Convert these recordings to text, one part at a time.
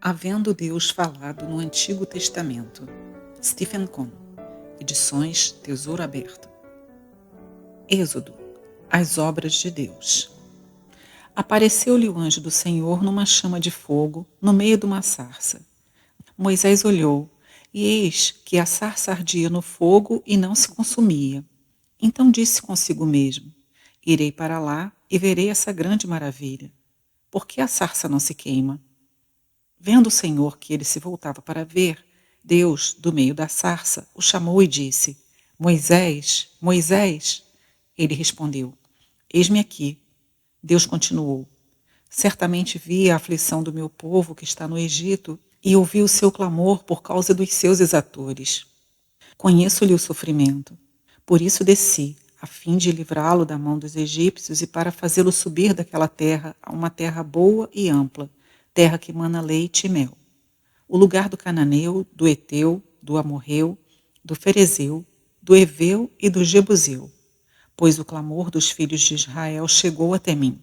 Havendo Deus falado no Antigo Testamento. Stephen Cohn. Edições Tesouro Aberto. Êxodo. As obras de Deus. Apareceu-lhe o anjo do Senhor numa chama de fogo, no meio de uma sarça. Moisés olhou, e eis que a sarça ardia no fogo e não se consumia. Então disse consigo mesmo: Irei para lá e verei essa grande maravilha. Por que a sarça não se queima? Vendo o Senhor que ele se voltava para ver, Deus, do meio da sarça, o chamou e disse: Moisés, Moisés. Ele respondeu: Eis-me aqui. Deus continuou: Certamente vi a aflição do meu povo que está no Egito e ouvi o seu clamor por causa dos seus exatores. Conheço-lhe o sofrimento. Por isso desci, a fim de livrá-lo da mão dos egípcios e para fazê-lo subir daquela terra a uma terra boa e ampla, terra que mana leite e mel. O lugar do cananeu, do Eteu, do Amorreu, do Ferezeu, do Eveu e do Jebuseu. Pois o clamor dos filhos de Israel chegou até mim.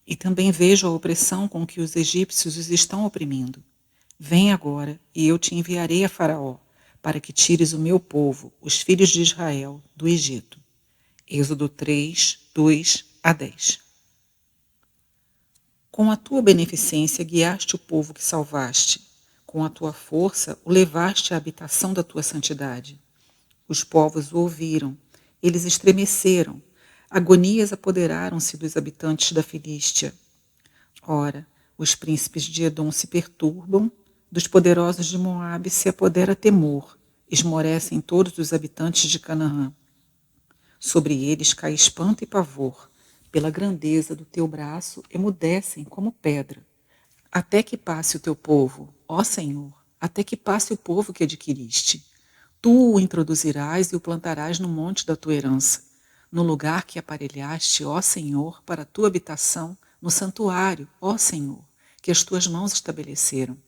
E também vejo a opressão com que os egípcios os estão oprimindo. Vem agora, e eu te enviarei a Faraó, para que tires o meu povo, os filhos de Israel, do Egito. Êxodo 3, 2 a 10. Com a tua beneficência guiaste o povo que salvaste. Com a tua força o levaste à habitação da tua santidade. Os povos o ouviram, eles estremeceram. Agonias apoderaram-se dos habitantes da Filístia. Ora, os príncipes de Edom se perturbam, dos poderosos de Moabe se apodera temor, esmorecem todos os habitantes de Canaã. Sobre eles cai espanto e pavor, pela grandeza do teu braço emudecem como pedra. Até que passe o teu povo, ó Senhor, até que passe o povo que adquiriste. Tu o introduzirás e o plantarás no monte da tua herança, no lugar que aparelhaste, ó Senhor, para a tua habitação, no santuário, ó Senhor, que as tuas mãos estabeleceram.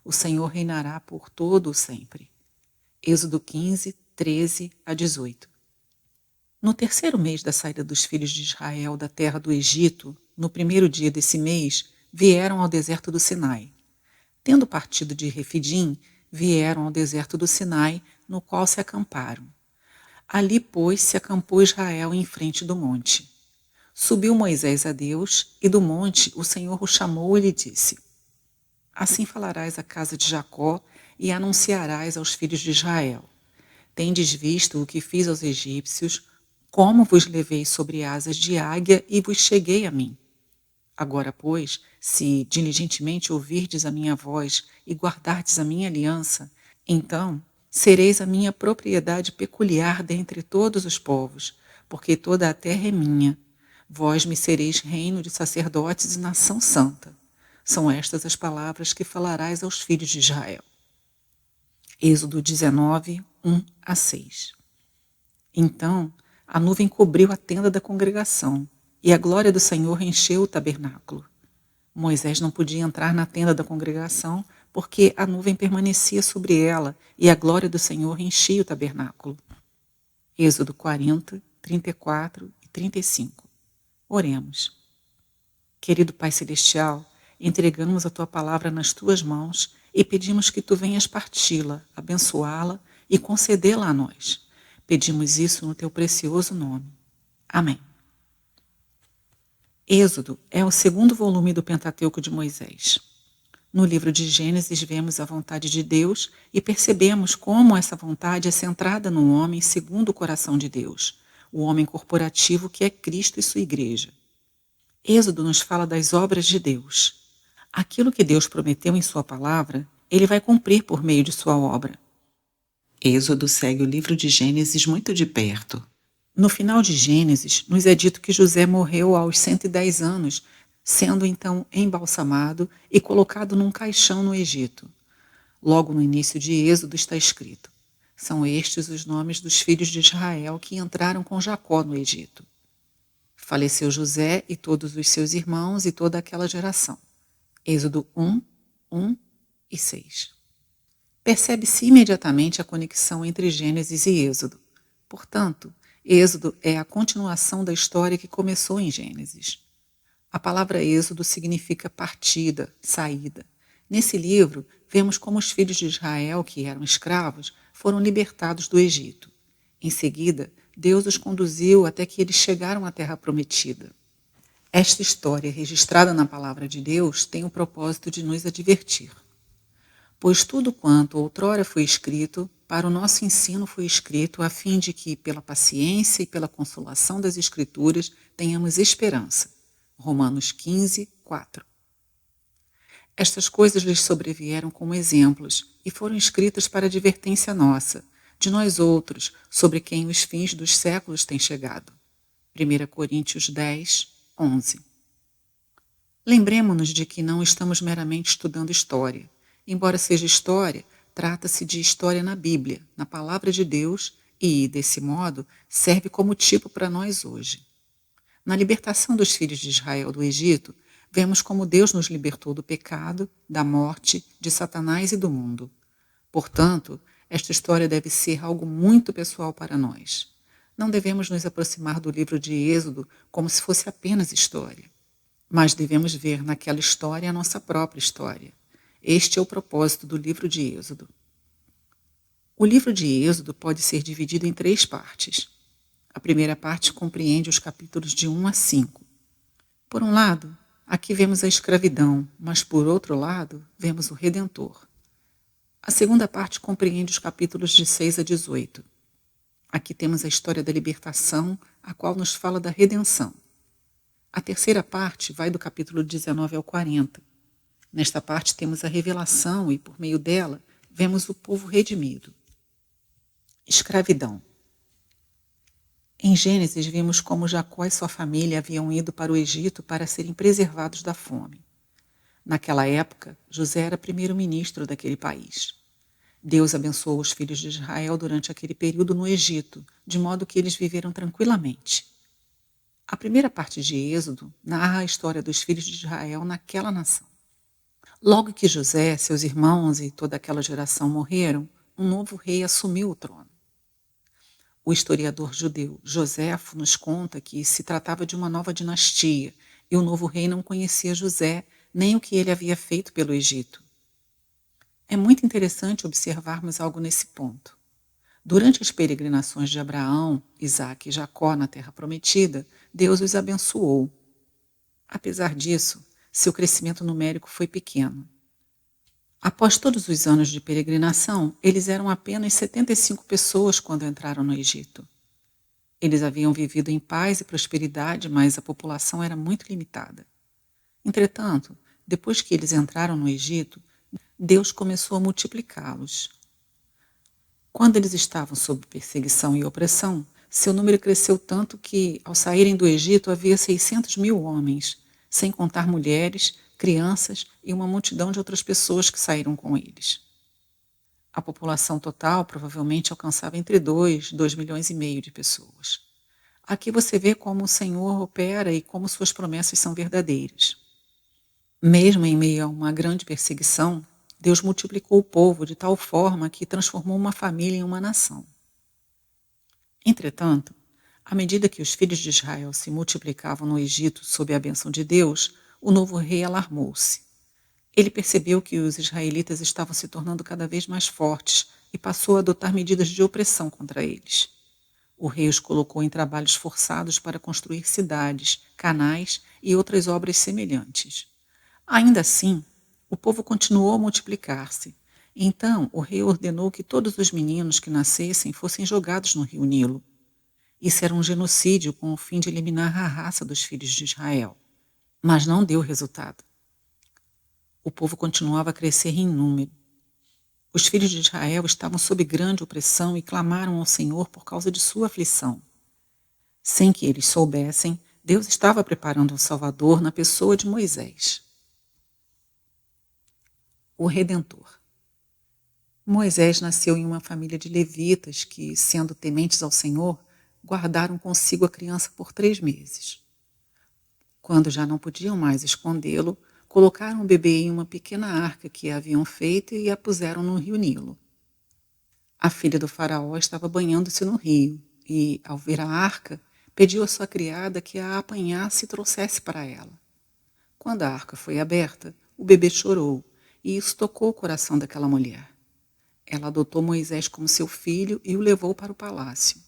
O Senhor reinará por todo o sempre. Êxodo 15, 13 a 18. No terceiro mês da saída dos filhos de Israel da terra do Egito, no primeiro dia desse mês, vieram ao deserto do Sinai. Tendo partido de Refidim, vieram ao deserto do Sinai, no qual se acamparam. Ali, pois, se acampou Israel em frente do monte. Subiu Moisés a Deus, e do monte o Senhor o chamou e lhe disse: Assim falarás à casa de Jacó e anunciarás aos filhos de Israel: Tendes visto o que fiz aos egípcios, como vos levei sobre asas de águia e vos cheguei a mim. Agora, pois, se diligentemente ouvirdes a minha voz e guardardes a minha aliança, então sereis a minha propriedade peculiar dentre todos os povos, porque toda a terra é minha. Vós me sereis reino de sacerdotes e nação santa. São estas as palavras que falarás aos filhos de Israel. Êxodo 19, 1 a 6. Então a nuvem cobriu a tenda da congregação, e a glória do Senhor encheu o tabernáculo. Moisés não podia entrar na tenda da congregação, porque a nuvem permanecia sobre ela, e a glória do Senhor enchia o tabernáculo. Êxodo 40, 34 e 35. Oremos. Querido Pai Celestial, entregamos a Tua palavra nas Tuas mãos e pedimos que Tu venhas parti-la, abençoá-la e concedê-la a nós. Pedimos isso no Teu precioso nome. Amém. Êxodo é o segundo volume do Pentateuco de Moisés. No livro de Gênesis vemos a vontade de Deus e percebemos como essa vontade é centrada no homem segundo o coração de Deus, o homem corporativo que é Cristo e sua igreja. Êxodo nos fala das obras de Deus. Aquilo que Deus prometeu em sua palavra, Ele vai cumprir por meio de sua obra. Êxodo segue o livro de Gênesis muito de perto. No final de Gênesis, nos é dito que José morreu aos 110 anos, sendo então embalsamado e colocado num caixão no Egito. Logo no início de Êxodo está escrito: São estes os nomes dos filhos de Israel que entraram com Jacó no Egito. Faleceu José e todos os seus irmãos e toda aquela geração. Êxodo 1, 1 e 6. Percebe-se imediatamente a conexão entre Gênesis e Êxodo. Portanto, Êxodo é a continuação da história que começou em Gênesis. A palavra Êxodo significa partida, saída. Nesse livro, vemos como os filhos de Israel, que eram escravos, foram libertados do Egito. Em seguida, Deus os conduziu até que eles chegaram à Terra Prometida. Esta história, registrada na Palavra de Deus, tem o propósito de nos advertir. Pois tudo quanto outrora foi escrito, para o nosso ensino foi escrito, a fim de que, pela paciência e pela consolação das Escrituras, tenhamos esperança. Romanos 15, 4. Estas coisas lhes sobrevieram como exemplos e foram escritas para advertência nossa, de nós outros, sobre quem os fins dos séculos têm chegado. 1 Coríntios 10, 11. Lembremo-nos de que não estamos meramente estudando história. Embora seja história, trata-se de história na Bíblia, na Palavra de Deus e, desse modo, serve como tipo para nós hoje. Na libertação dos filhos de Israel do Egito, vemos como Deus nos libertou do pecado, da morte, de Satanás e do mundo. Portanto, esta história deve ser algo muito pessoal para nós. Não devemos nos aproximar do livro de Êxodo como se fosse apenas história, mas devemos ver naquela história a nossa própria história. Este é o propósito do livro de Êxodo. O livro de Êxodo pode ser dividido em 3 partes. A primeira parte compreende os capítulos de 1 a 5. Por um lado, aqui vemos a escravidão, mas por outro lado, vemos o Redentor. A segunda parte compreende os capítulos de 6 a 18. Aqui temos a história da libertação, a qual nos fala da redenção. A terceira parte vai do capítulo 19 ao 40. Nesta parte temos a revelação e, por meio dela, vemos o povo redimido. Escravidão. Em Gênesis, vimos como Jacó e sua família haviam ido para o Egito para serem preservados da fome. Naquela época, José era primeiro-ministro daquele país. Deus abençoou os filhos de Israel durante aquele período no Egito, de modo que eles viveram tranquilamente. A primeira parte de Êxodo narra a história dos filhos de Israel naquela nação. Logo que José, seus irmãos e toda aquela geração morreram, um novo rei assumiu o trono. O historiador judeu Joséfo nos conta que se tratava de uma nova dinastia e o novo rei não conhecia José nem o que ele havia feito pelo Egito. É muito interessante observarmos algo nesse ponto. Durante as peregrinações de Abraão, Isaque e Jacó na Terra Prometida, Deus os abençoou. Apesar disso, seu crescimento numérico foi pequeno. Após todos os anos de peregrinação, eles eram apenas 75 pessoas quando entraram no Egito. Eles haviam vivido em paz e prosperidade, mas a população era muito limitada. Entretanto, depois que eles entraram no Egito, Deus começou a multiplicá-los. Quando eles estavam sob perseguição e opressão, seu número cresceu tanto que, ao saírem do Egito, havia 600 mil homens, sem contar mulheres, crianças e uma multidão de outras pessoas que saíram com eles. A população total provavelmente alcançava entre 2 milhões e meio de pessoas. Aqui você vê como o Senhor opera e como suas promessas são verdadeiras. Mesmo em meio a uma grande perseguição, Deus multiplicou o povo de tal forma que transformou uma família em uma nação. Entretanto, à medida que os filhos de Israel se multiplicavam no Egito sob a bênção de Deus, o novo rei alarmou-se. Ele percebeu que os israelitas estavam se tornando cada vez mais fortes e passou a adotar medidas de opressão contra eles. O rei os colocou em trabalhos forçados para construir cidades, canais e outras obras semelhantes. Ainda assim, o povo continuou a multiplicar-se. Então, o rei ordenou que todos os meninos que nascessem fossem jogados no rio Nilo. Isso era um genocídio com o fim de eliminar a raça dos filhos de Israel. Mas não deu resultado. O povo continuava a crescer em número. Os filhos de Israel estavam sob grande opressão e clamaram ao Senhor por causa de sua aflição. Sem que eles soubessem, Deus estava preparando um Salvador na pessoa de Moisés. O Redentor. Moisés nasceu em uma família de levitas que, sendo tementes ao Senhor, guardaram consigo a criança por 3 meses. Quando já não podiam mais escondê-lo, colocaram o bebê em uma pequena arca que haviam feito e a puseram no rio Nilo. A filha do faraó estava banhando-se no rio e, ao ver a arca, pediu à sua criada que a apanhasse e trouxesse para ela. Quando a arca foi aberta, o bebê chorou e isso tocou o coração daquela mulher. Ela adotou Moisés como seu filho e o levou para o palácio.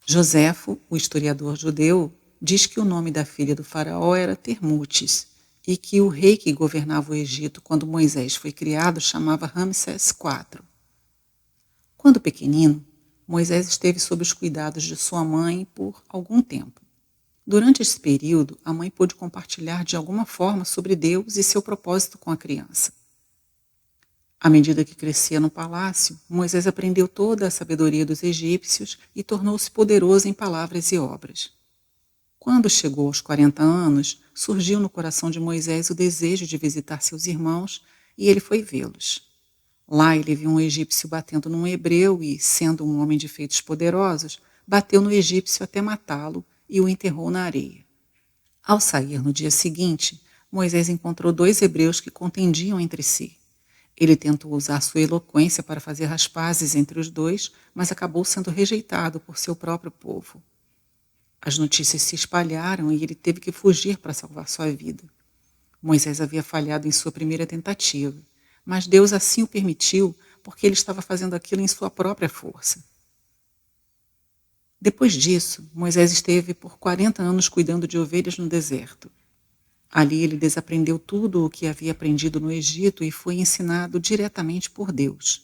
Joséfo, o historiador judeu, diz que o nome da filha do faraó era Termutes e que o rei que governava o Egito quando Moisés foi criado chamava Ramsés IV. Quando pequenino, Moisés esteve sob os cuidados de sua mãe por algum tempo. Durante esse período, a mãe pôde compartilhar de alguma forma sobre Deus e seu propósito com a criança. À medida que crescia no palácio, Moisés aprendeu toda a sabedoria dos egípcios e tornou-se poderoso em palavras e obras. Quando chegou aos 40 anos, surgiu no coração de Moisés o desejo de visitar seus irmãos e ele foi vê-los. Lá ele viu um egípcio batendo num hebreu e, sendo um homem de feitos poderosos, bateu no egípcio até matá-lo e o enterrou na areia. Ao sair no dia seguinte, Moisés encontrou 2 hebreus que contendiam entre si. Ele tentou usar sua eloquência para fazer as pazes entre os dois, mas acabou sendo rejeitado por seu próprio povo. As notícias se espalharam e ele teve que fugir para salvar sua vida. Moisés havia falhado em sua primeira tentativa, mas Deus assim o permitiu porque ele estava fazendo aquilo em sua própria força. Depois disso, Moisés esteve por 40 anos cuidando de ovelhas no deserto. Ali ele desaprendeu tudo o que havia aprendido no Egito e foi ensinado diretamente por Deus.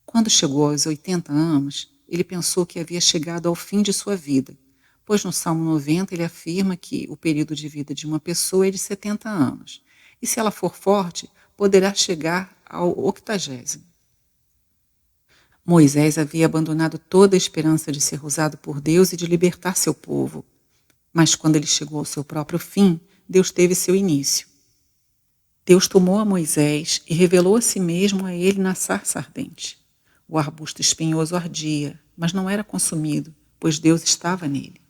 Quando chegou aos 80 anos, ele pensou que havia chegado ao fim de sua vida, pois no Salmo 90 ele afirma que o período de vida de uma pessoa é de 70 anos, e se ela for forte, poderá chegar ao 80º. Moisés havia abandonado toda a esperança de ser usado por Deus e de libertar seu povo, mas quando ele chegou ao seu próprio fim, Deus teve seu início. Deus tomou a Moisés e revelou a si mesmo a ele na sarça ardente. O arbusto espinhoso ardia, mas não era consumido, pois Deus estava nele.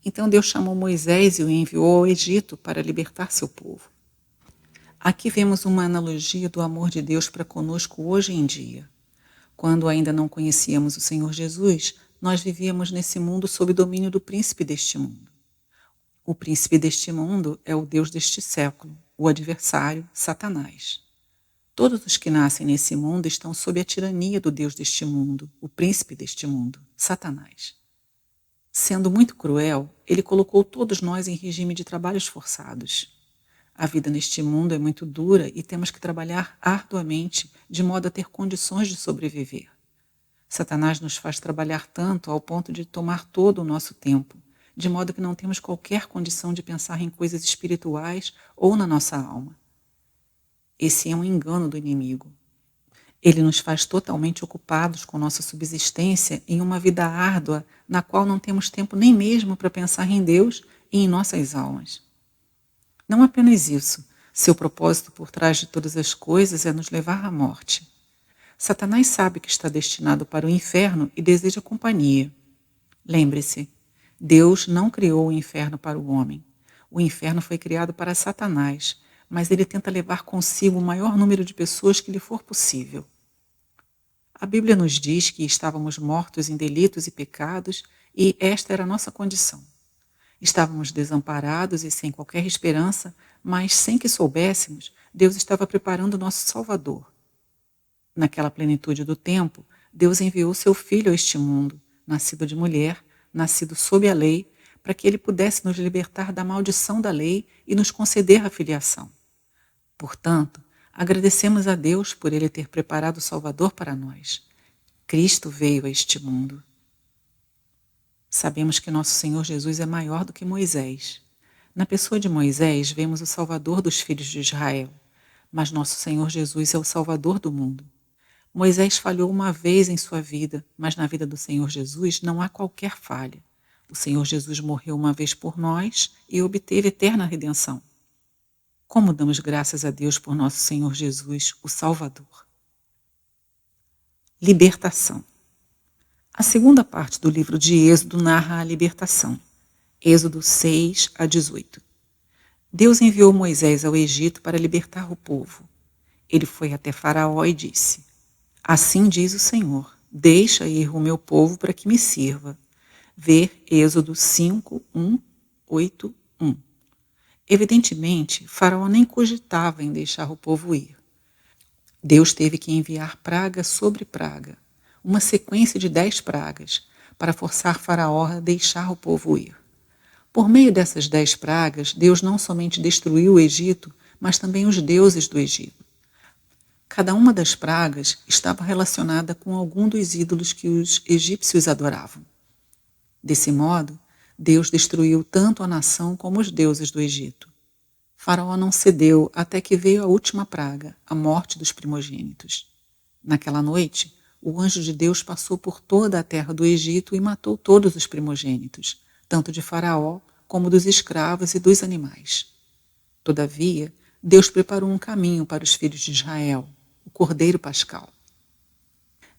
Então Deus chamou Moisés e o enviou ao Egito para libertar seu povo. Aqui vemos uma analogia do amor de Deus para conosco hoje em dia. Quando ainda não conhecíamos o Senhor Jesus, nós vivíamos nesse mundo sob domínio do príncipe deste mundo. O príncipe deste mundo é o Deus deste século, o adversário, Satanás. Todos os que nascem nesse mundo estão sob a tirania do Deus deste mundo, o príncipe deste mundo, Satanás. Sendo muito cruel, ele colocou todos nós em regime de trabalhos forçados. A vida neste mundo é muito dura e temos que trabalhar arduamente de modo a ter condições de sobreviver. Satanás nos faz trabalhar tanto ao ponto de tomar todo o nosso tempo, de modo que não temos qualquer condição de pensar em coisas espirituais ou na nossa alma. Esse é um engano do inimigo. Ele nos faz totalmente ocupados com nossa subsistência em uma vida árdua, na qual não temos tempo nem mesmo para pensar em Deus e em nossas almas. Não apenas isso, seu propósito por trás de todas as coisas é nos levar à morte. Satanás sabe que está destinado para o inferno e deseja companhia. Lembre-se, Deus não criou o inferno para o homem. O inferno foi criado para Satanás, mas ele tenta levar consigo o maior número de pessoas que lhe for possível. A Bíblia nos diz que estávamos mortos em delitos e pecados e esta era a nossa condição. Estávamos desamparados e sem qualquer esperança, mas sem que soubéssemos, Deus estava preparando o nosso Salvador. Naquela plenitude do tempo, Deus enviou seu Filho a este mundo, nascido de mulher, nascido sob a lei, para que ele pudesse nos libertar da maldição da lei e nos conceder a filiação. Portanto, agradecemos a Deus por ele ter preparado o Salvador para nós. Cristo veio a este mundo. Sabemos que nosso Senhor Jesus é maior do que Moisés. Na pessoa de Moisés, vemos o Salvador dos filhos de Israel, mas nosso Senhor Jesus é o Salvador do mundo. Moisés falhou uma vez em sua vida, mas na vida do Senhor Jesus não há qualquer falha. O Senhor Jesus morreu uma vez por nós e obteve eterna redenção. Como damos graças a Deus por nosso Senhor Jesus, o Salvador. Libertação. A segunda parte do livro de Êxodo narra a libertação. Êxodo 6 a 18. Deus enviou Moisés ao Egito para libertar o povo. Ele foi até Faraó e disse: Assim diz o Senhor, deixa ir o meu povo para que me sirva. Ver Êxodo 5, 1, 8, 1. Evidentemente, Faraó nem cogitava em deixar o povo ir. Deus teve que enviar praga sobre praga, uma sequência de 10 pragas, para forçar Faraó a deixar o povo ir. Por meio dessas 10 pragas, Deus não somente destruiu o Egito, mas também os deuses do Egito. Cada uma das pragas estava relacionada com algum dos ídolos que os egípcios adoravam. Desse modo, Deus destruiu tanto a nação como os deuses do Egito. Faraó não cedeu até que veio a última praga, a morte dos primogênitos. Naquela noite, o anjo de Deus passou por toda a terra do Egito e matou todos os primogênitos, tanto de Faraó como dos escravos e dos animais. Todavia, Deus preparou um caminho para os filhos de Israel, o Cordeiro Pascal.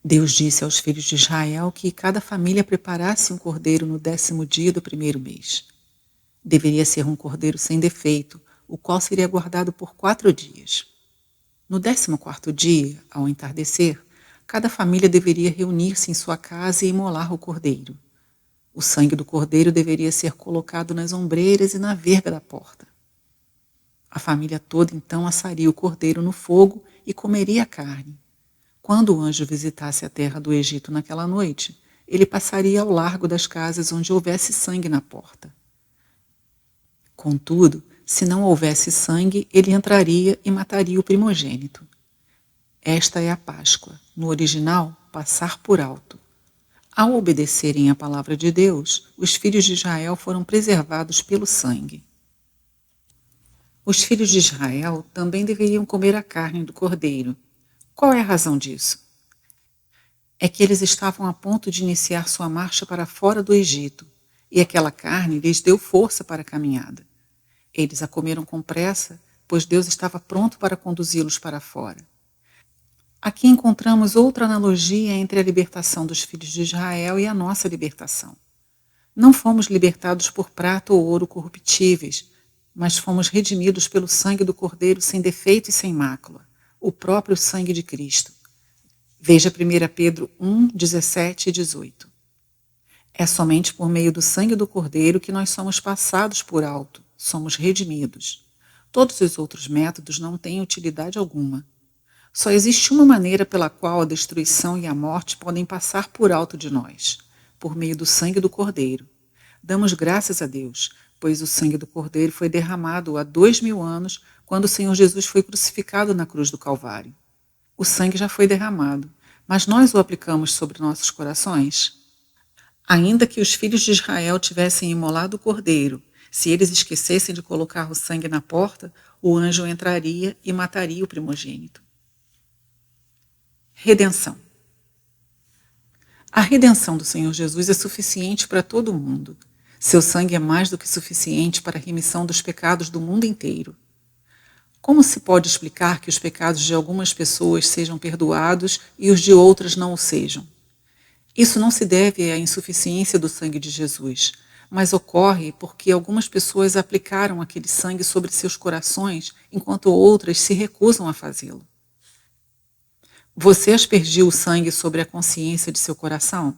Deus disse aos filhos de Israel que cada família preparasse um cordeiro no 10º dia do primeiro mês. Deveria ser um cordeiro sem defeito, o qual seria guardado por 4 dias. No 14º dia, ao entardecer, cada família deveria reunir-se em sua casa e imolar o cordeiro. O sangue do cordeiro deveria ser colocado nas ombreiras e na verga da porta. A família toda então assaria o cordeiro no fogo e comeria a carne. Quando o anjo visitasse a terra do Egito naquela noite, ele passaria ao largo das casas onde houvesse sangue na porta. Contudo, se não houvesse sangue, ele entraria e mataria o primogênito. Esta é a Páscoa, no original, passar por alto. Ao obedecerem à palavra de Deus, os filhos de Israel foram preservados pelo sangue. Os filhos de Israel também deveriam comer a carne do cordeiro. Qual é a razão disso? É que eles estavam a ponto de iniciar sua marcha para fora do Egito, e aquela carne lhes deu força para a caminhada. Eles a comeram com pressa, pois Deus estava pronto para conduzi-los para fora. Aqui encontramos outra analogia entre a libertação dos filhos de Israel e a nossa libertação. Não fomos libertados por prata ou ouro corruptíveis, mas fomos redimidos pelo sangue do Cordeiro sem defeito e sem mácula, o próprio sangue de Cristo. Veja 1 Pedro 1, 17 e 18. É somente por meio do sangue do Cordeiro que nós somos passados por alto, somos redimidos. Todos os outros métodos não têm utilidade alguma. Só existe uma maneira pela qual a destruição e a morte podem passar por alto de nós, por meio do sangue do Cordeiro. Damos graças a Deus, pois o sangue do Cordeiro foi derramado há 2000 anos, quando o Senhor Jesus foi crucificado na cruz do Calvário. O sangue já foi derramado, mas nós o aplicamos sobre nossos corações? Ainda que os filhos de Israel tivessem imolado o Cordeiro, se eles esquecessem de colocar o sangue na porta, o anjo entraria e mataria o primogênito. Redenção. A redenção do Senhor Jesus é suficiente para todo mundo. Seu sangue é mais do que suficiente para a remissão dos pecados do mundo inteiro. Como se pode explicar que os pecados de algumas pessoas sejam perdoados e os de outras não o sejam? Isso não se deve à insuficiência do sangue de Jesus, mas ocorre porque algumas pessoas aplicaram aquele sangue sobre seus corações, enquanto outras se recusam a fazê-lo. Você aspergiu o sangue sobre a consciência de seu coração?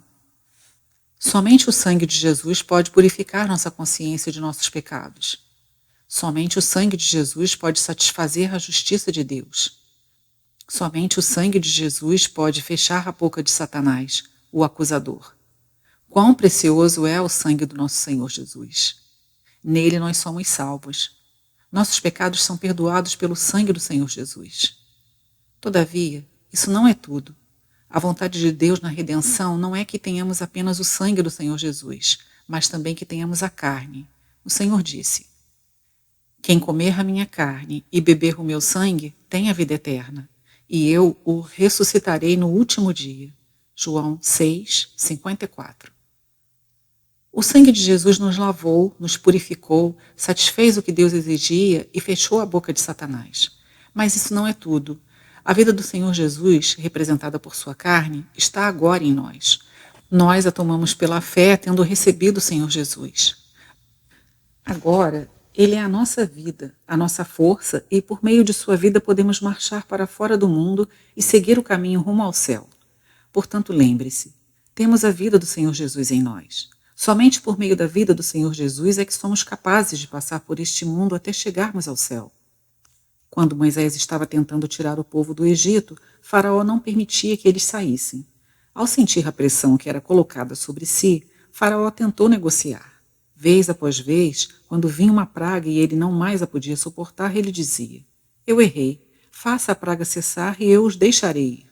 Somente o sangue de Jesus pode purificar nossa consciência de nossos pecados. Somente o sangue de Jesus pode satisfazer a justiça de Deus. Somente o sangue de Jesus pode fechar a boca de Satanás, o acusador. Quão precioso é o sangue do nosso Senhor Jesus! Nele nós somos salvos. Nossos pecados são perdoados pelo sangue do Senhor Jesus. Todavia, isso não é tudo. A vontade de Deus na redenção não é que tenhamos apenas o sangue do Senhor Jesus, mas também que tenhamos a carne. O Senhor disse: quem comer a minha carne e beber o meu sangue tem a vida eterna, e eu o ressuscitarei no último dia. João 6, 54. O sangue de Jesus nos lavou, nos purificou, satisfez o que Deus exigia e fechou a boca de Satanás. Mas isso não é tudo. A vida do Senhor Jesus, representada por sua carne, está agora em nós. Nós a tomamos pela fé, tendo recebido o Senhor Jesus. Agora, Ele é a nossa vida, a nossa força, e por meio de sua vida podemos marchar para fora do mundo e seguir o caminho rumo ao céu. Portanto, lembre-se, temos a vida do Senhor Jesus em nós. Somente por meio da vida do Senhor Jesus é que somos capazes de passar por este mundo até chegarmos ao céu. Quando Moisés estava tentando tirar o povo do Egito, Faraó não permitia que eles saíssem. Ao sentir a pressão que era colocada sobre si, Faraó tentou negociar. Vez após vez, quando vinha uma praga e ele não mais a podia suportar, ele dizia: Eu errei, faça a praga cessar e eu os deixarei ir.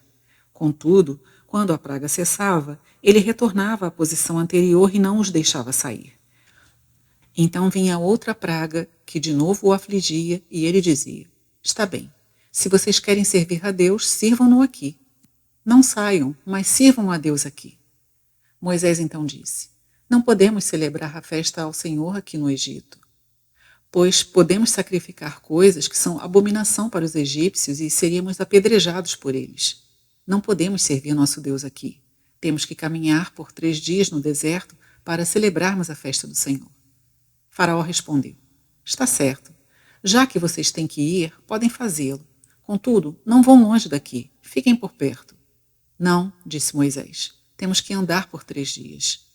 Contudo, quando a praga cessava, ele retornava à posição anterior e não os deixava sair. Então vinha outra praga, que de novo o afligia, e ele dizia: Está bem, se vocês querem servir a Deus, sirvam-no aqui. Não saiam, mas sirvam a Deus aqui. Moisés então disse: Não podemos celebrar a festa ao Senhor aqui no Egito, pois podemos sacrificar coisas que são abominação para os egípcios e seríamos apedrejados por eles. Não podemos servir nosso Deus aqui. Temos que caminhar por 3 dias no deserto para celebrarmos a festa do Senhor. Faraó respondeu: Está certo. Já que vocês têm que ir, podem fazê-lo. Contudo, não vão longe daqui. Fiquem por perto. Não, disse Moisés. Temos que andar por 3 dias.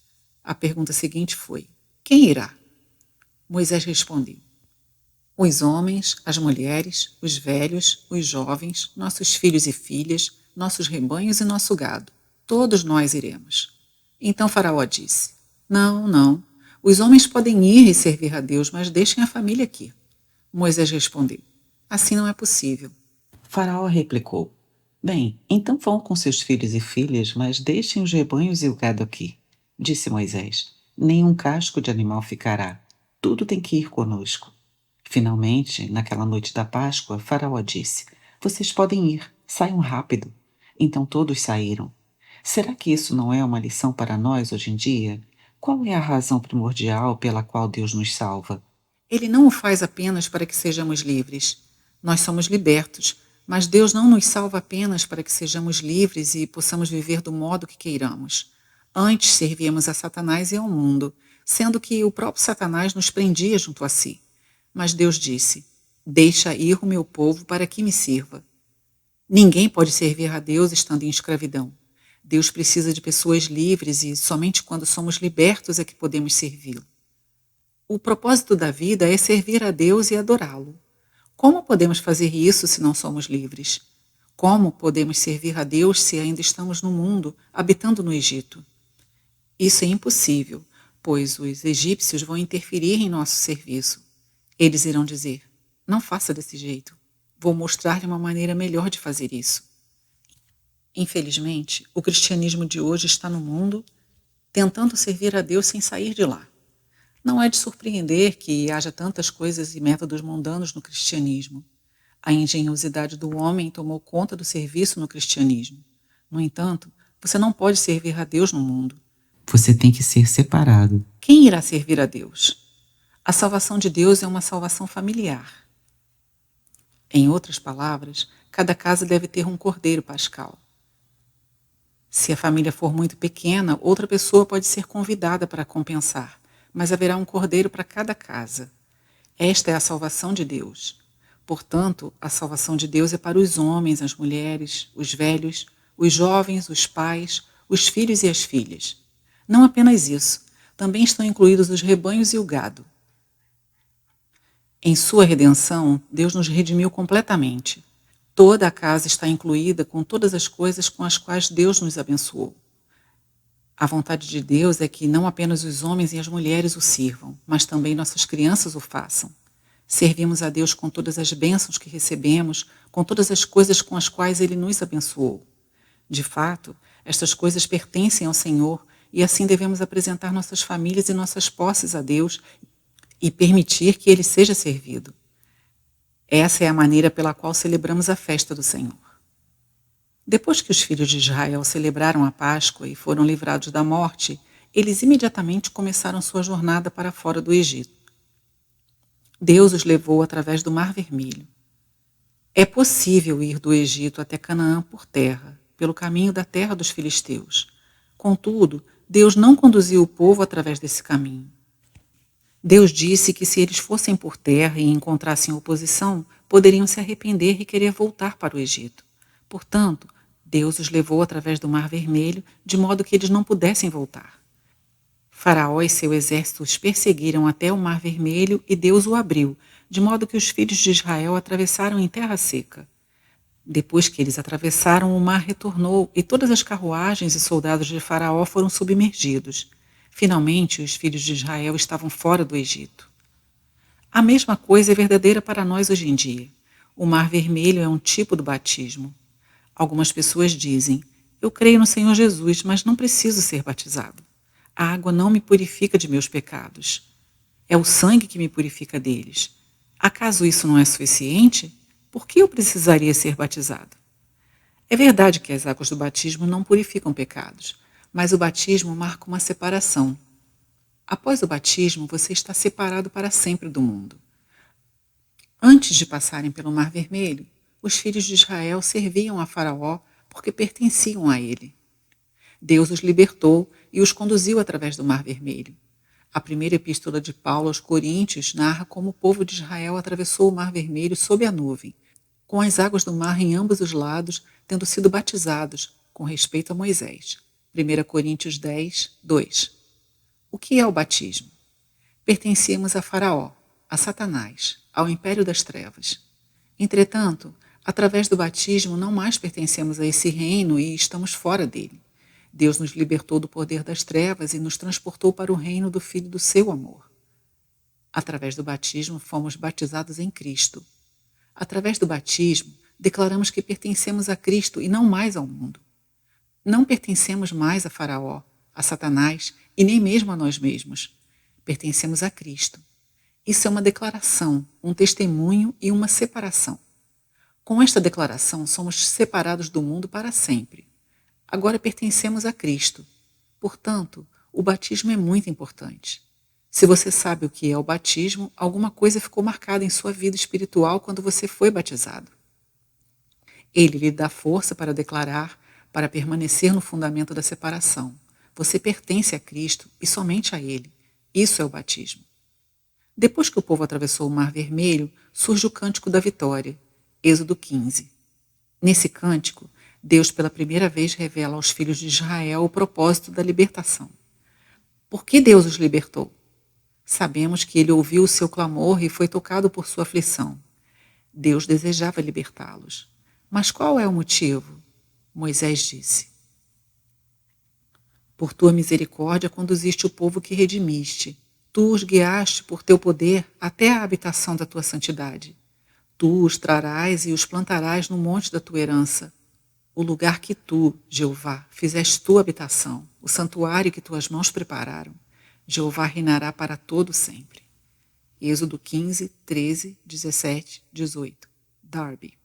A pergunta seguinte foi: Quem irá? Moisés respondeu: Os homens, as mulheres, os velhos, os jovens, nossos filhos e filhas, nossos rebanhos e nosso gado. Todos nós iremos. Então Faraó disse: Não, não. Os homens podem ir e servir a Deus, mas deixem a família aqui. Moisés respondeu: Assim não é possível. Faraó replicou: Bem, então vão com seus filhos e filhas, mas deixem os rebanhos e o gado aqui. Disse Moisés: Nenhum casco de animal ficará. Tudo tem que ir conosco. Finalmente, naquela noite da Páscoa, Faraó disse: Vocês podem ir, saiam rápido. Então todos saíram. Será que isso não é uma lição para nós hoje em dia? Qual é a razão primordial pela qual Deus nos salva? Ele não o faz apenas para que sejamos livres. Nós somos libertos, mas Deus não nos salva apenas para que sejamos livres e possamos viver do modo que queiramos. Antes servíamos a Satanás e ao mundo, sendo que o próprio Satanás nos prendia junto a si. Mas Deus disse: Deixa ir o meu povo para que me sirva. Ninguém pode servir a Deus estando em escravidão. Deus precisa de pessoas livres e somente quando somos libertos é que podemos servi-lo. O propósito da vida é servir a Deus e adorá-lo. Como podemos fazer isso se não somos livres? Como podemos servir a Deus se ainda estamos no mundo, habitando no Egito? Isso é impossível, pois os egípcios vão interferir em nosso serviço. Eles irão dizer: Não faça desse jeito. Vou mostrar-lhe uma maneira melhor de fazer isso. Infelizmente, o cristianismo de hoje está no mundo tentando servir a Deus sem sair de lá. Não é de surpreender que haja tantas coisas e métodos mundanos no cristianismo. A engenhosidade do homem tomou conta do serviço no cristianismo. No entanto, você não pode servir a Deus no mundo. Você tem que ser separado. Quem irá servir a Deus? A salvação de Deus é uma salvação familiar. Em outras palavras, cada casa deve ter um cordeiro pascal. Se a família for muito pequena, outra pessoa pode ser convidada para compensar, mas haverá um cordeiro para cada casa. Esta é a salvação de Deus. Portanto, a salvação de Deus é para os homens, as mulheres, os velhos, os jovens, os pais, os filhos e as filhas. Não apenas isso, também estão incluídos os rebanhos e o gado. Em sua redenção, Deus nos redimiu completamente. Toda a casa está incluída com todas as coisas com as quais Deus nos abençoou. A vontade de Deus é que não apenas os homens e as mulheres o sirvam, mas também nossas crianças o façam. Servimos a Deus com todas as bênçãos que recebemos, com todas as coisas com as quais Ele nos abençoou. De fato, estas coisas pertencem ao Senhor e assim devemos apresentar nossas famílias e nossas posses a Deus e permitir que Ele seja servido. Essa é a maneira pela qual celebramos a festa do Senhor. Depois que os filhos de Israel celebraram a Páscoa e foram livrados da morte, eles imediatamente começaram sua jornada para fora do Egito. Deus os levou através do Mar Vermelho. É possível ir do Egito até Canaã por terra, pelo caminho da terra dos filisteus. Contudo, Deus não conduziu o povo através desse caminho. Deus disse que se eles fossem por terra e encontrassem oposição, poderiam se arrepender e querer voltar para o Egito. Portanto, Deus os levou através do Mar Vermelho, de modo que eles não pudessem voltar. Faraó e seu exército os perseguiram até o Mar Vermelho e Deus o abriu, de modo que os filhos de Israel atravessaram em terra seca. Depois que eles atravessaram, o mar retornou e todas as carruagens e soldados de Faraó foram submergidos. Finalmente, os filhos de Israel estavam fora do Egito. A mesma coisa é verdadeira para nós hoje em dia. O Mar Vermelho é um tipo do batismo. Algumas pessoas dizem: eu creio no Senhor Jesus, mas não preciso ser batizado. A água não me purifica de meus pecados. É o sangue que me purifica deles. Acaso isso não é suficiente? Por que eu precisaria ser batizado? É verdade que as águas do batismo não purificam pecados, mas o batismo marca uma separação. Após o batismo, você está separado para sempre do mundo. Antes de passarem pelo Mar Vermelho, os filhos de Israel serviam a Faraó porque pertenciam a ele. Deus os libertou e os conduziu através do Mar Vermelho. A primeira epístola de Paulo aos Coríntios narra como o povo de Israel atravessou o Mar Vermelho sob a nuvem, com as águas do mar em ambos os lados, tendo sido batizados, com respeito a Moisés. 1 Coríntios 10, 2. O que é o batismo? Pertencíamos a Faraó, a Satanás, ao império das trevas. Entretanto, através do batismo não mais pertencemos a esse reino e estamos fora dele. Deus nos libertou do poder das trevas e nos transportou para o reino do Filho do seu amor. Através do batismo, fomos batizados em Cristo. Através do batismo, declaramos que pertencemos a Cristo e não mais ao mundo. Não pertencemos mais a Faraó, a Satanás e nem mesmo a nós mesmos. Pertencemos a Cristo. Isso é uma declaração, um testemunho e uma separação. Com esta declaração, somos separados do mundo para sempre. Agora pertencemos a Cristo. Portanto, o batismo é muito importante. Se você sabe o que é o batismo, alguma coisa ficou marcada em sua vida espiritual quando você foi batizado. Ele lhe dá força para declarar, para permanecer no fundamento da separação. Você pertence a Cristo e somente a Ele. Isso é o batismo. Depois que o povo atravessou o Mar Vermelho, surge o Cântico da Vitória, Êxodo 15. Nesse cântico, Deus pela primeira vez revela aos filhos de Israel o propósito da libertação. Por que Deus os libertou? Sabemos que ele ouviu o seu clamor e foi tocado por sua aflição. Deus desejava libertá-los. Mas qual é o motivo? Moisés disse: por tua misericórdia conduziste o povo que redimiste. Tu os guiaste por teu poder até a habitação da tua santidade. Tu os trarás e os plantarás no monte da tua herança, o lugar que tu, Jeová, fizeste tua habitação, o santuário que tuas mãos prepararam. Jeová reinará para todo sempre. Êxodo 15, 13, 17, 18. Darby.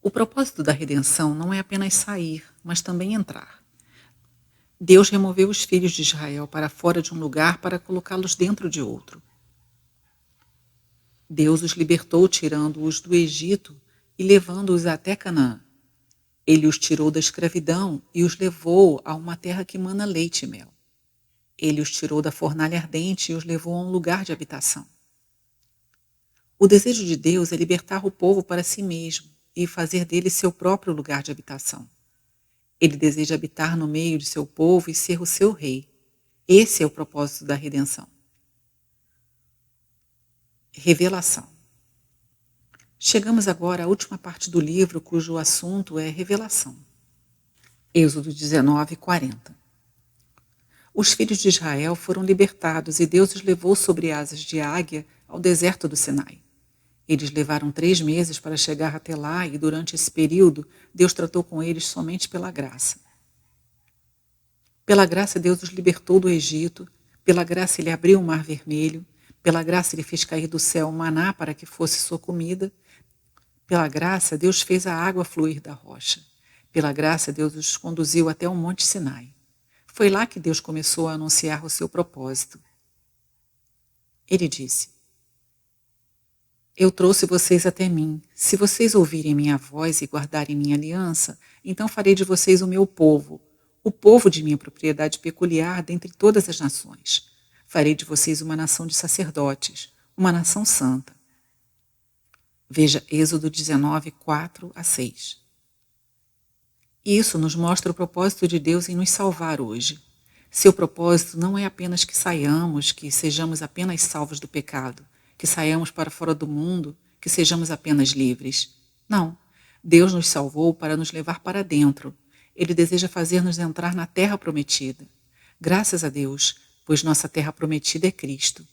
O propósito da redenção não é apenas sair, mas também entrar. Deus removeu os filhos de Israel para fora de um lugar para colocá-los dentro de outro. Deus os libertou tirando-os do Egito e levando-os até Canaã. Ele os tirou da escravidão e os levou a uma terra que mana leite e mel. Ele os tirou da fornalha ardente e os levou a um lugar de habitação. O desejo de Deus é libertar o povo para si mesmo e fazer dele seu próprio lugar de habitação. Ele deseja habitar no meio de seu povo e ser o seu rei. Esse é o propósito da redenção. Revelação. Chegamos agora à última parte do livro, cujo assunto é revelação. Êxodo 19, 40. Os filhos de Israel foram libertados e Deus os levou sobre asas de águia ao deserto do Sinai. Eles levaram 3 meses para chegar até lá e durante esse período Deus tratou com eles somente pela graça. Pela graça Deus os libertou do Egito, pela graça Ele abriu o Mar Vermelho, pela graça Ele fez cair do céu o maná para que fosse sua comida. Pela graça, Deus fez a água fluir da rocha. Pela graça, Deus os conduziu até o Monte Sinai. Foi lá que Deus começou a anunciar o seu propósito. Ele disse: eu trouxe vocês até mim. Se vocês ouvirem minha voz e guardarem minha aliança, então farei de vocês o meu povo, o povo de minha propriedade peculiar dentre todas as nações. Farei de vocês uma nação de sacerdotes, uma nação santa. Veja Êxodo 19, 4 a 6. Isso nos mostra o propósito de Deus em nos salvar hoje. Seu propósito não é apenas que saiamos, que sejamos apenas salvos do pecado, que saiamos para fora do mundo, que sejamos apenas livres. Não. Deus nos salvou para nos levar para dentro. Ele deseja fazer-nos entrar na terra prometida. Graças a Deus, pois nossa terra prometida é Cristo.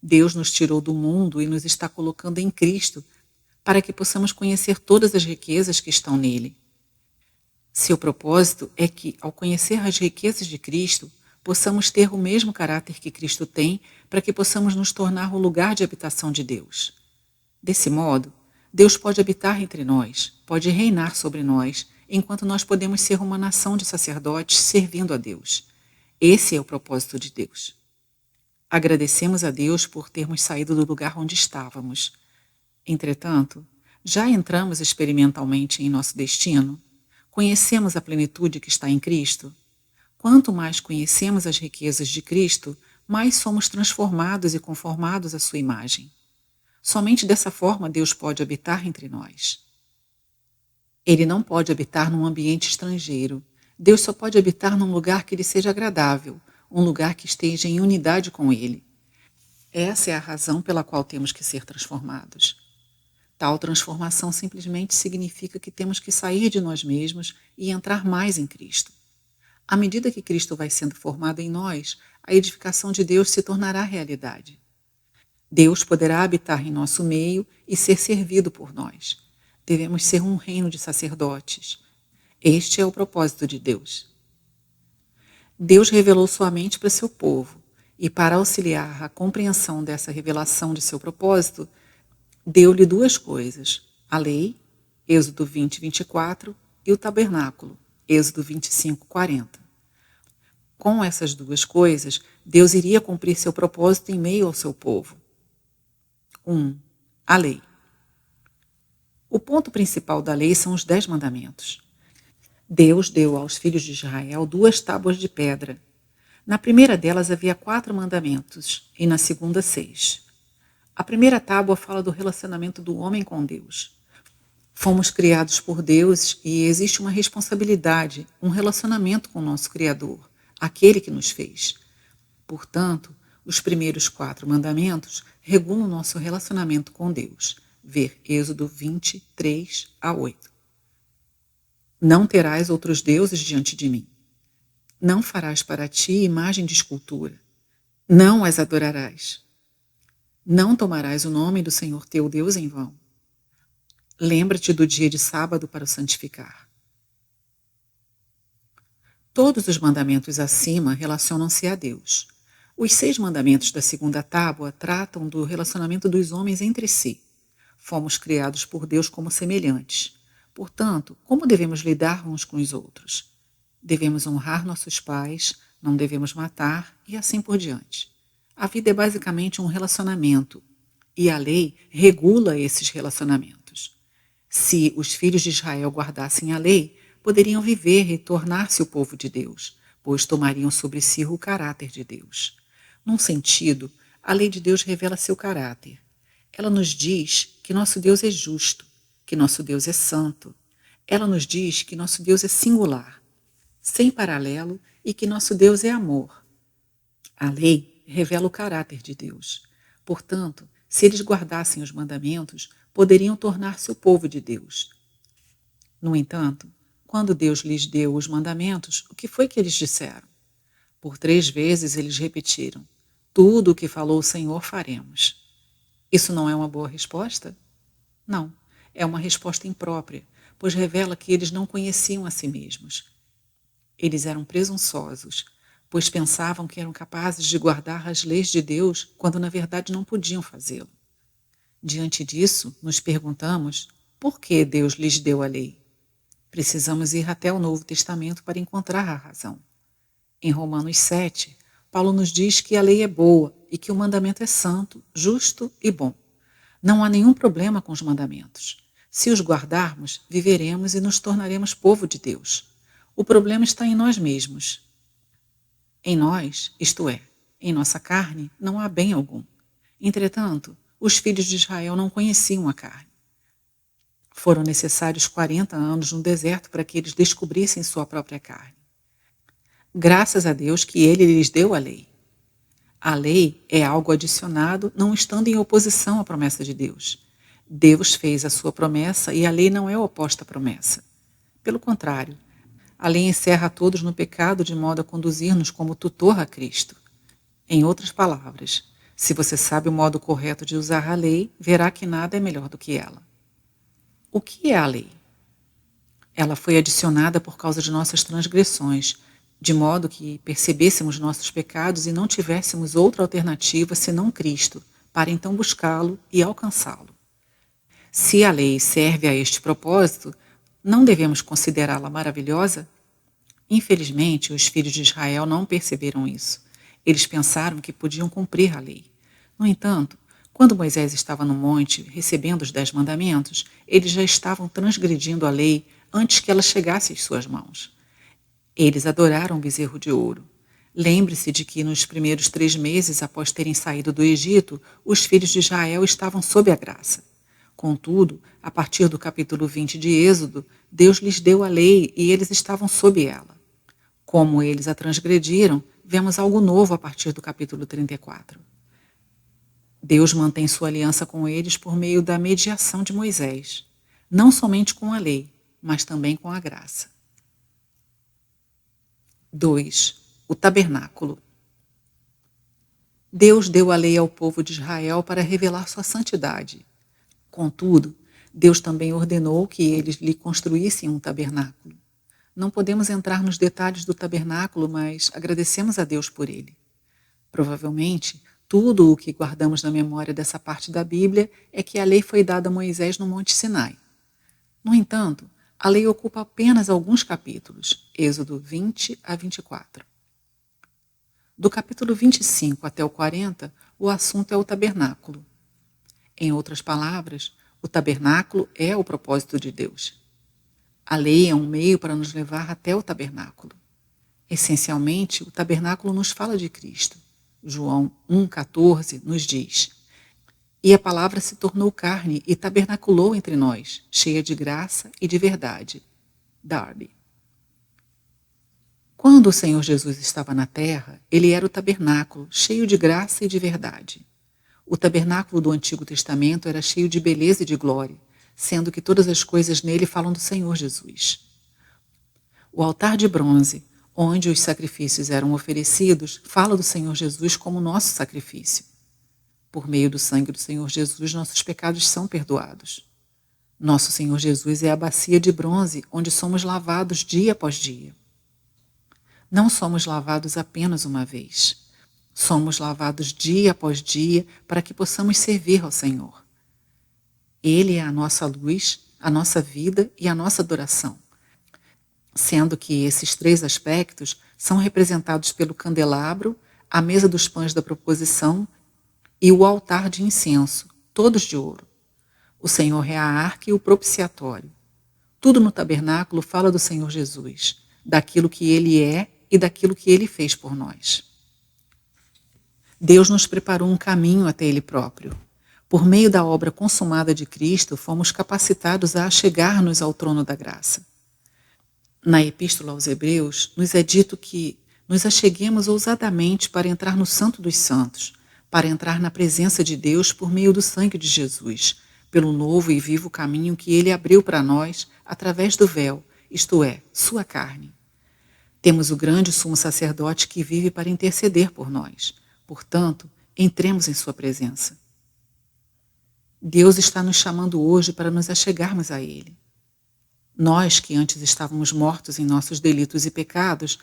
Deus nos tirou do mundo e nos está colocando em Cristo para que possamos conhecer todas as riquezas que estão nele. Seu propósito é que, ao conhecer as riquezas de Cristo, possamos ter o mesmo caráter que Cristo tem, para que possamos nos tornar o lugar de habitação de Deus. Desse modo, Deus pode habitar entre nós, pode reinar sobre nós, enquanto nós podemos ser uma nação de sacerdotes servindo a Deus. Esse é o propósito de Deus. Agradecemos a Deus por termos saído do lugar onde estávamos. Entretanto, já entramos experimentalmente em nosso destino? Conhecemos a plenitude que está em Cristo? Quanto mais conhecemos as riquezas de Cristo, mais somos transformados e conformados à sua imagem. Somente dessa forma Deus pode habitar entre nós. Ele não pode habitar num ambiente estrangeiro. Deus só pode habitar num lugar que lhe seja agradável, um lugar que esteja em unidade com Ele. Essa é a razão pela qual temos que ser transformados. Tal transformação simplesmente significa que temos que sair de nós mesmos e entrar mais em Cristo. À medida que Cristo vai sendo formado em nós, a edificação de Deus se tornará realidade. Deus poderá habitar em nosso meio e ser servido por nós. Devemos ser um reino de sacerdotes. Este é o propósito de Deus. Deus revelou sua mente para seu povo, e para auxiliar a compreensão dessa revelação de seu propósito, deu-lhe duas coisas: a lei, Êxodo 20, 24, e o tabernáculo, Êxodo 25, 40. Com essas duas coisas, Deus iria cumprir seu propósito em meio ao seu povo. 1. A lei. O ponto principal da lei são os 10 mandamentos. Deus deu aos filhos de Israel 2 tábuas de pedra. Na primeira delas havia 4 mandamentos, e na segunda 6. A primeira tábua fala do relacionamento do homem com Deus. Fomos criados por Deus e existe uma responsabilidade, um relacionamento com o nosso Criador, aquele que nos fez. Portanto, os primeiros 4 mandamentos regulam o nosso relacionamento com Deus. Ver Êxodo 20, 3 a 8. Não terás outros deuses diante de mim. Não farás para ti imagem de escultura. Não as adorarás. Não tomarás o nome do Senhor teu Deus em vão. Lembra-te do dia de sábado para o santificar. Todos os mandamentos acima relacionam-se a Deus. Os 6 mandamentos da segunda tábua tratam do relacionamento dos homens entre si. Fomos criados por Deus como semelhantes. Portanto, como devemos lidar uns com os outros? Devemos honrar nossos pais, não devemos matar e assim por diante. A vida é basicamente um relacionamento e a lei regula esses relacionamentos. Se os filhos de Israel guardassem a lei, poderiam viver e tornar-se o povo de Deus, pois tomariam sobre si o caráter de Deus. Num sentido, a lei de Deus revela seu caráter. Ela nos diz que nosso Deus é justo, que nosso Deus é santo. Ela nos diz que nosso Deus é singular, sem paralelo e que nosso Deus é amor. A lei revela o caráter de Deus. Portanto, se eles guardassem os mandamentos, poderiam tornar-se o povo de Deus. No entanto, quando Deus lhes deu os mandamentos, o que foi que eles disseram? Por 3 vezes eles repetiram: tudo o que falou o Senhor faremos. Isso não é uma boa resposta? Não, é uma resposta imprópria, pois revela que eles não conheciam a si mesmos. Eles eram presunçosos, pois pensavam que eram capazes de guardar as leis de Deus quando na verdade não podiam fazê-lo. Diante disso, nos perguntamos: por que Deus lhes deu a lei? Precisamos ir até o Novo Testamento para encontrar a razão. Em Romanos 7, Paulo nos diz que a lei é boa e que o mandamento é santo, justo e bom. Não há nenhum problema com os mandamentos. Se os guardarmos, viveremos e nos tornaremos povo de Deus. O problema está em nós mesmos. Em nós, isto é, em nossa carne, não há bem algum. Entretanto, os filhos de Israel não conheciam a carne. Foram necessários 40 anos no deserto para que eles descobrissem sua própria carne. Graças a Deus que ele lhes deu a lei. A lei é algo adicionado, não estando em oposição à promessa de Deus. Deus fez a sua promessa e a lei não é oposta à promessa. Pelo contrário, a lei encerra a todos no pecado de modo a conduzir-nos como tutor a Cristo. Em outras palavras, se você sabe o modo correto de usar a lei, verá que nada é melhor do que ela. O que é a lei? Ela foi adicionada por causa de nossas transgressões, de modo que percebêssemos nossos pecados e não tivéssemos outra alternativa senão Cristo, para então buscá-lo e alcançá-lo. Se a lei serve a este propósito, não devemos considerá-la maravilhosa? Infelizmente, os filhos de Israel não perceberam isso. Eles pensaram que podiam cumprir a lei. No entanto, quando Moisés estava no monte recebendo os 10 mandamentos, eles já estavam transgredindo a lei antes que ela chegasse às suas mãos. Eles adoraram o bezerro de ouro. Lembre-se de que nos primeiros 3 meses após terem saído do Egito, os filhos de Israel estavam sob a graça. Contudo, a partir do capítulo 20 de Êxodo, Deus lhes deu a lei e eles estavam sob ela. Como eles a transgrediram, vemos algo novo a partir do capítulo 34. Deus mantém sua aliança com eles por meio da mediação de Moisés, não somente com a lei, mas também com a graça. 2. O tabernáculo. Deus deu a lei ao povo de Israel para revelar sua santidade. Contudo, Deus também ordenou que eles lhe construíssem um tabernáculo. Não podemos entrar nos detalhes do tabernáculo, mas agradecemos a Deus por ele. Provavelmente, tudo o que guardamos na memória dessa parte da Bíblia é que a lei foi dada a Moisés no Monte Sinai. No entanto, a lei ocupa apenas alguns capítulos, Êxodo 20 a 24. Do capítulo 25 até o 40, o assunto é o tabernáculo. Em outras palavras, o tabernáculo é o propósito de Deus. A lei é um meio para nos levar até o tabernáculo. Essencialmente, o tabernáculo nos fala de Cristo. João 1,14 nos diz: "E a palavra se tornou carne e tabernaculou entre nós, cheia de graça e de verdade." Darby. Quando o Senhor Jesus estava na terra, ele era o tabernáculo, cheio de graça e de verdade. O tabernáculo do Antigo Testamento era cheio de beleza e de glória, sendo que todas as coisas nele falam do Senhor Jesus. O altar de bronze, onde os sacrifícios eram oferecidos, fala do Senhor Jesus como nosso sacrifício. Por meio do sangue do Senhor Jesus, nossos pecados são perdoados. Nosso Senhor Jesus é a bacia de bronze, onde somos lavados dia após dia. Não somos lavados apenas uma vez. Somos lavados dia após dia para que possamos servir ao Senhor. Ele é a nossa luz, a nossa vida e a nossa adoração, sendo que esses 3 aspectos são representados pelo candelabro, a mesa dos pães da proposição e o altar de incenso, todos de ouro. O Senhor é a arca e o propiciatório. Tudo no tabernáculo fala do Senhor Jesus, daquilo que ele é e daquilo que ele fez por nós. Deus nos preparou um caminho até ele próprio. Por meio da obra consumada de Cristo, fomos capacitados a achegar-nos ao trono da graça. Na Epístola aos Hebreus, nos é dito que nos acheguemos ousadamente para entrar no Santo dos Santos, para entrar na presença de Deus por meio do sangue de Jesus, pelo novo e vivo caminho que ele abriu para nós através do véu, isto é, sua carne. Temos o grande sumo sacerdote que vive para interceder por nós. Portanto, entremos em sua presença. Deus está nos chamando hoje para nos achegarmos a ele. Nós, que antes estávamos mortos em nossos delitos e pecados,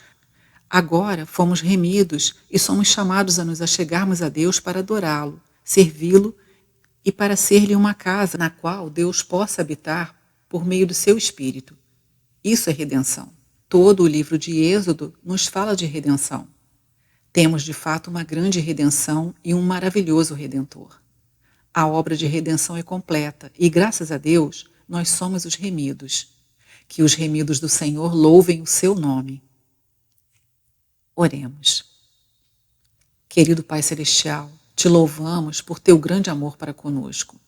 agora fomos remidos e somos chamados a nos achegarmos a Deus para adorá-lo, servi-lo e para ser-lhe uma casa na qual Deus possa habitar por meio do seu Espírito. Isso é redenção. Todo o livro de Êxodo nos fala de redenção. Temos, de fato, uma grande redenção e um maravilhoso Redentor. A obra de redenção é completa e, graças a Deus, nós somos os remidos. Que os remidos do Senhor louvem o seu nome. Oremos. Querido Pai Celestial, te louvamos por teu grande amor para conosco.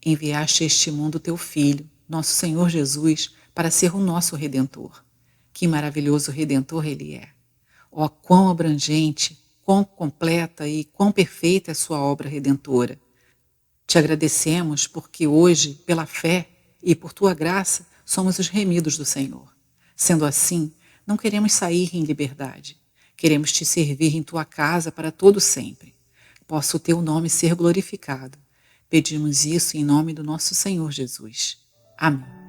Enviaste a este mundo teu Filho, nosso Senhor Jesus, para ser o nosso Redentor. Que maravilhoso Redentor ele é. Ó, quão abrangente, quão completa e quão perfeita é a sua obra redentora. Te agradecemos porque hoje, pela fé e por tua graça, somos os remidos do Senhor. Sendo assim, não queremos sair em liberdade. Queremos te servir em tua casa para todo sempre. Possa o teu nome ser glorificado. Pedimos isso em nome do nosso Senhor Jesus. Amém.